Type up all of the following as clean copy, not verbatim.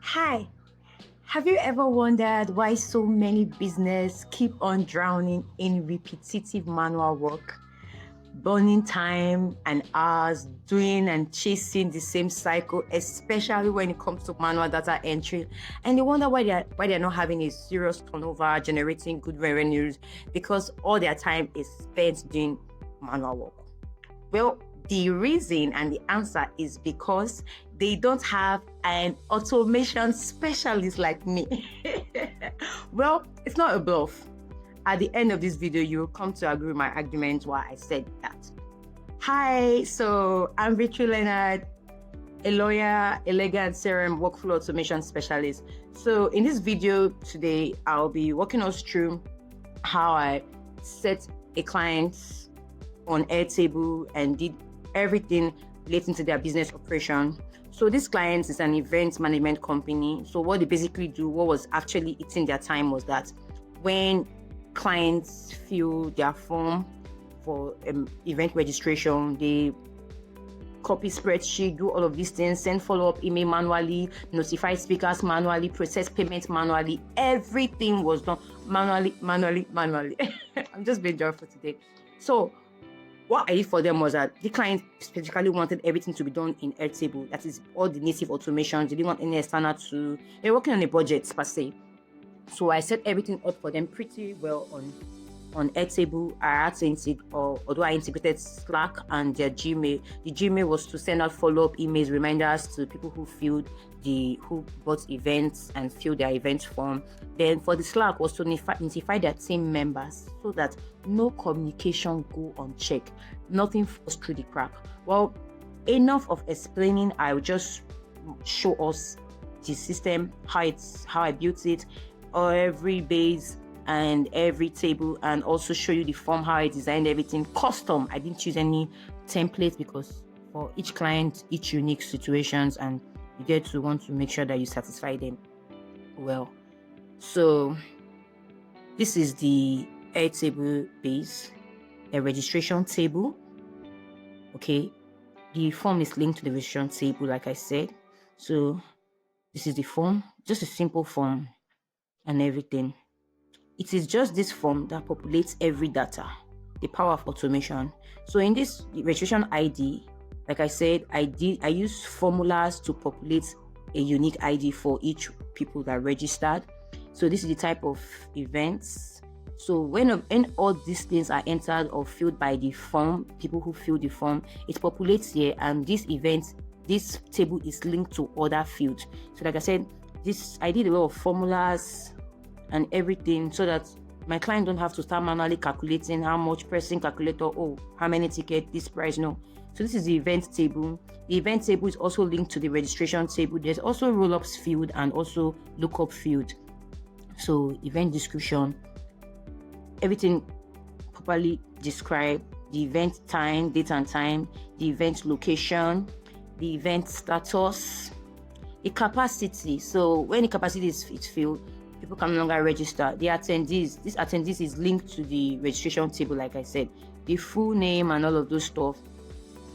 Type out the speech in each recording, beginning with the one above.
Hi, have you ever wondered why so many businesses keep on drowning in repetitive manual work, burning time and hours doing and chasing the same cycle, especially when it comes to manual data entry? And they wonder why they're not having a serious turnover, generating good revenues because all their time is spent doing manual work. Well, the reason and the answer is because they don't have an automation specialist like me. Well, it's not a bluff. At the end of this video, you will come to agree with my argument why I said that. Hi, so I'm Victory Leonard, a lawyer, a legal and CRM workflow automation specialist. So in this video today, I'll be walking us through how I set a client on Airtable and did everything relating to their business operation. So this client is an event management company. So what they basically do, what was actually eating their time was that when clients fill their form for event registration, they copy spreadsheet, do all of these things, send follow-up email manually, notify speakers manually, process payments manually. Everything was done manually. I'm just being joyful today. So what I did for them was that the client specifically wanted everything to be done in Airtable. That is all the native automations. They didn't want any external to. They're working on a budget per se. So I set everything up for them pretty well on Airtable. I had to although I integrated Slack and their Gmail. The Gmail was to send out follow-up emails, reminders to people who bought events and filled their event form. Then for the Slack was to notify their team members so that no communication go unchecked, nothing falls through the crack. Well, enough of explaining. I will just show us the system, how I built it, or every base and every table, and also show you the form, how I designed everything custom. I didn't choose any template because for each client, each unique situations, and you get to want to make sure that you satisfy them well. So this is the Airtable base, the registration table. Okay, the form is linked to the registration table, like I said. So this is the form, just a simple form and everything. It is just this form that populates every data, the power of automation. So in this registration ID, like I said, I use formulas to populate a unique ID for each people that registered. So this is the type of events. So when all these things are entered or filled by the form, people who fill the form, it populates here, and this table is linked to other fields. So like I said, I did a lot of formulas and everything so that my client don't have to start manually calculating how much pressing calculator, how many tickets, this price, no. So this is the event table. The event table is also linked to the registration table. There's also roll-ups field and also lookup field. So event description, everything properly described, the event time, date and time, the event location, the event status, the capacity. So when the capacity is filled, people can no longer register. The attendees, this attendees is linked to the registration table, like I said, the full name and all of those stuff.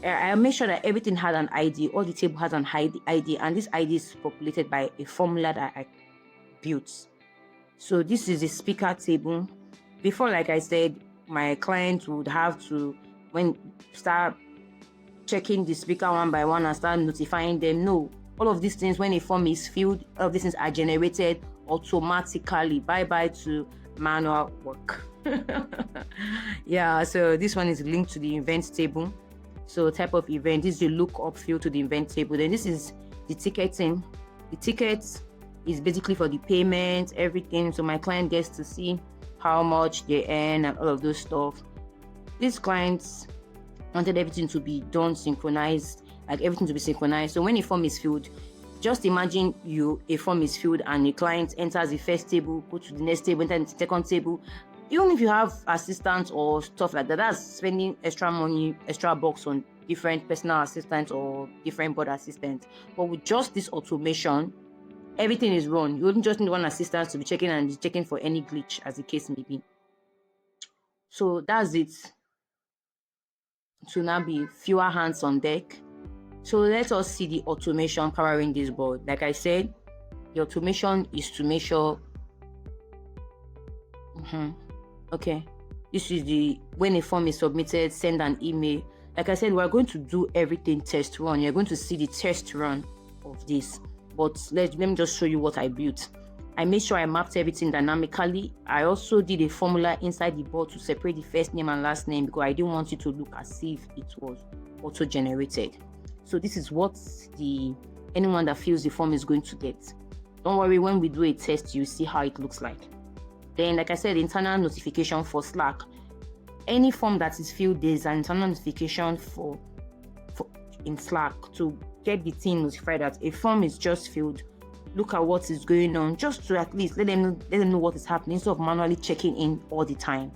I make sure that everything has an ID, all the table has an ID, and this ID is populated by a formula that I built. So this is the speaker table. Before, like I said, my client would have to start checking the speaker one by one and start notifying them. No, all of these things, when a form is filled, all of these things are generated automatically. Bye to manual work. Yeah, so this one is linked to the event table. So type of event, this is the lookup field to the event table. Then this is the ticketing. The tickets is basically for the payment, everything. So my client gets to see how much they earn and all of those stuff. These clients wanted everything to be done synchronized, like everything to be synchronized. So when a form is filled, just imagine a form is filled and a client enters the first table, go to the next table, enter the second table. Even if you have assistants or stuff like that, that's spending extra money, extra bucks on different personal assistants or different board assistants. But with just this automation, everything is run. You only just need one assistant to be checking for any glitch, as the case may be. So that's it. To now be fewer hands on deck. So let us see the automation powering this board. Like I said, The automation is to make sure. Okay, this is the when a form is submitted, send an email. Like I said, we're going to do everything test run. You're going to see the test run of this. But let me just show you what I built. I made sure I mapped everything dynamically. I also did a formula inside the board to separate the first name and last name because I didn't want it to look as if it was auto-generated. So this is what anyone that fills the form is going to get. Don't worry, when we do a test, you see how it looks like. Then, like I said, internal notification for Slack. Any form that is filled, there's an internal notification for in Slack to get the team notified that a form is just filled. Look at what is going on, just to at least let them know what is happening instead of manually checking in all the time.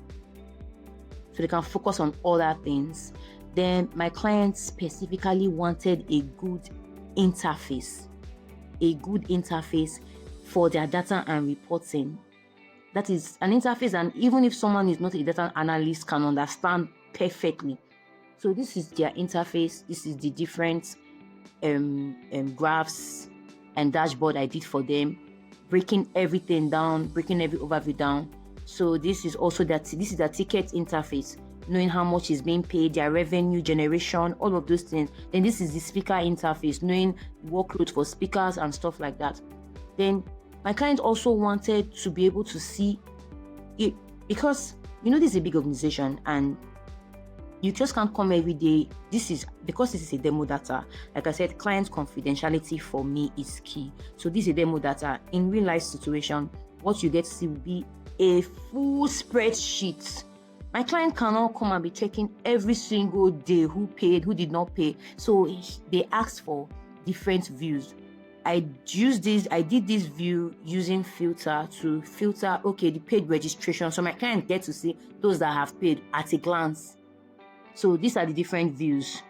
So they can focus on other things. Then my client specifically wanted a good interface for their data and reporting. That is an interface, and even if someone is not a data analyst, can understand perfectly. So this is their interface. This is the different graphs and dashboard I did for them, breaking everything down, breaking every overview down. So this is also this is the ticket interface, knowing how much is being paid, their revenue generation, all of those things. Then this is the speaker interface, knowing workload for speakers and stuff like that. Then my client also wanted to be able to see it because this is a big organization and you just can't come every day. This is a demo data. Like I said, client confidentiality for me is key. So this is a demo data. In real life situation, what you get to see will be a full spreadsheet. My client cannot come and be checking every single day who paid, who did not pay. So they asked for different views. I did this view using filter to filter, the paid registration. So my client gets to see those that have paid at a glance. So these are the different views.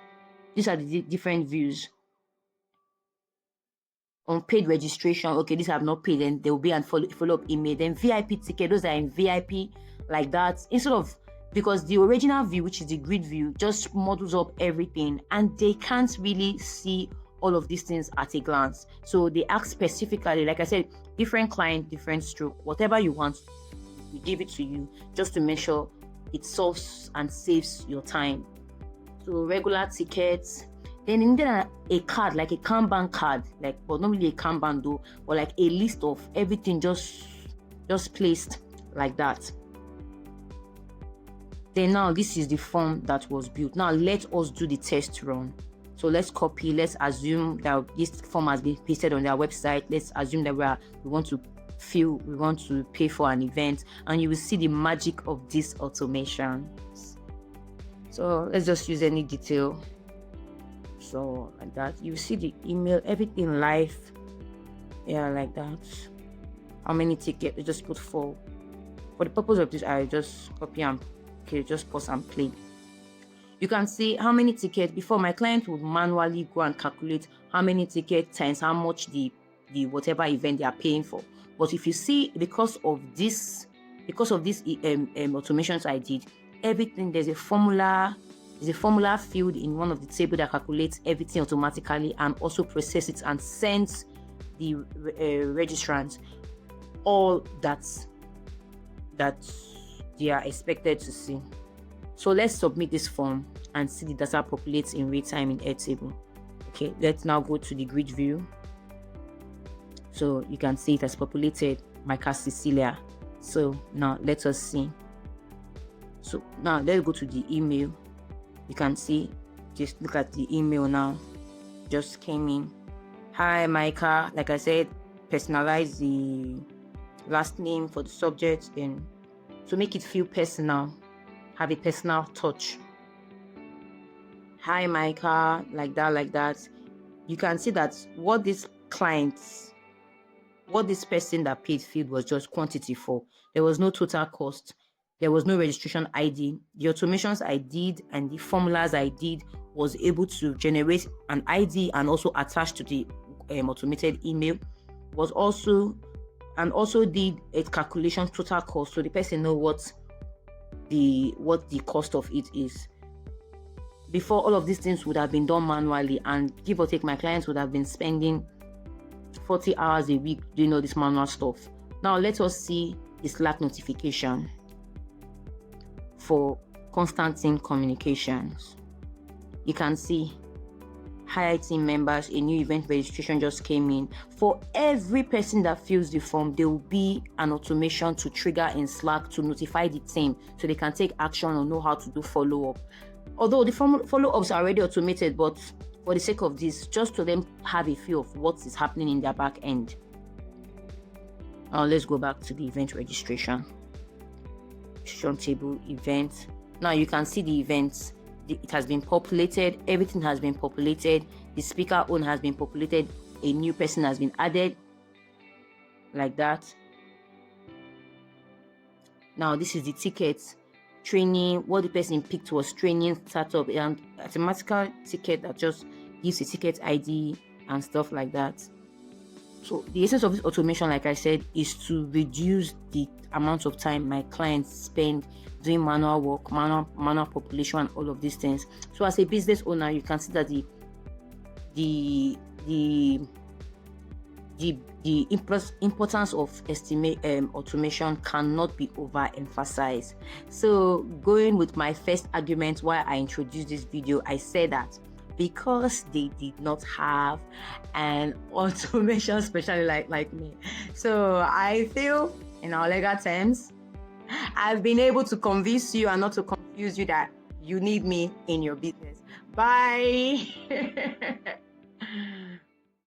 On paid registration, these have not paid, then there will be a follow-up email. Then VIP ticket, those are in VIP like that. Instead of, because the original view, which is the grid view, just models up everything and they can't really see all of these things at a glance. So they ask specifically, like I said, different client, different stroke, whatever you want, we give it to you just to make sure it solves and saves your time. So regular tickets, then in there a card, like a Kanban card, but not really a Kanban though, but like a list of everything just placed like that. Then now this is the form that was built. Now let us do the test run. So let's assume that this form has been pasted on their website. Let's assume that we want to pay for an event, and you will see the magic of this automation. So let's just use any detail. So like that, you see the email, everything live. Yeah, like that. How many tickets? I just put 4. For the purpose of this, I just copy and just pause and play. You can see how many tickets. Before, my client would manually go and calculate how many tickets times how much the whatever event they are paying for. But if you see, because of this automations I did, everything, there's a formula field in one of the table that calculates everything automatically and also processes it and sends the registrants all that they are expected to see. So let's submit this form and see the data populates in real time in Airtable. Okay, let's now go to the grid view. So you can see it has populated Micah Cecilia. So now let us see. So now let's go to the email. You can see, just look at the email now. Just came in. Hi Micah, like I said, personalize the last name for the subject, then to make it feel personal, have a personal touch. Hi Micah, like that. You can see that what this person that paid field was just quantity for. There was no total cost. There was no registration ID. The automations I did and the formulas I did was able to generate an ID and also attach to the automated email. Also did a calculation total cost, so the person know what the cost of it is. Before, all of these things would have been done manually, and give or take, my clients would have been spending 40 hours a week doing all this manual stuff. Now let us see the Slack notification for constant team communications. You can see hire team members, a new event registration just came in. For every person that fills the form, there will be an automation to trigger in Slack to notify the team so they can take action or know how to do follow-up. Although the follow-ups are already automated, but for the sake of this, just to them have a feel of what is happening in their back end. Now let's go back to the event registration table event. Now you can see the events. It has been populated. Everything has been populated. The speaker own has been populated. A new person has been added, like that. Now this is the ticket. Training. What the person picked was training startup, and mathematical ticket that just gives a ticket ID and stuff like that. So the essence of this automation, like I said, is to reduce the amount of time my clients spend doing manual work, manual population, and all of these things. So as a business owner, you can see that the importance of automation cannot be overemphasized. So going with my first argument why I introduced this video, I said that because they did not have an automation specialist like me. So I feel, in our legal terms, I've been able to convince you and not to confuse you that you need me in your business. Bye.